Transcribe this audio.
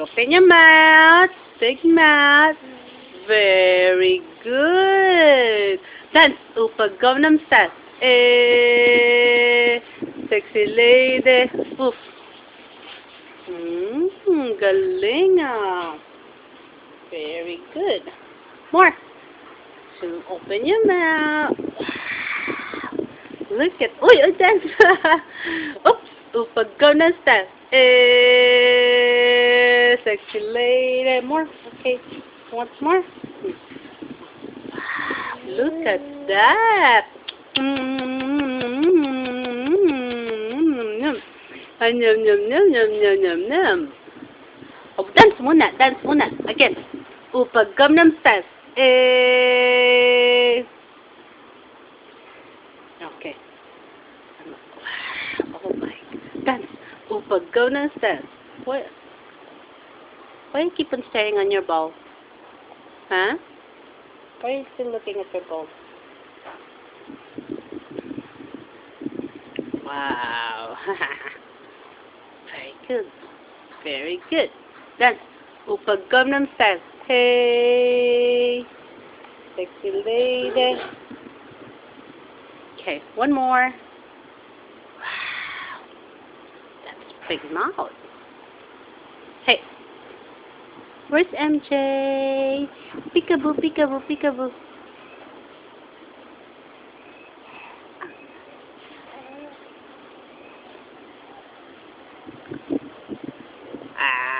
Open your mouth. Big mouth. Very good. Dance. Upa Gangnam Style. Sexy lady. Oof. Galing ah. Very good. More. So open your mouth. Look at, dance. Oops, Upa Gangnam Style. Sexy lady. More. Okay. Once more. Look at that. Yum, yum, yum, yum, yum, yum, yum. Oh, dance muna. Again. Upa Gangnam Style. Okay. Oh my. Dance. Upa Gangnam Style. What? Why you keep on staring on your ball? Huh? Why are you still looking at your ball? Wow. Very good. Very good. Dance. Upa Gangnam Style. Hey. Sexy lady. Okay, one more. Wow. That's a big mouth. Hey. Where's MJ? Peekaboo, peekaboo, peekaboo. Ah.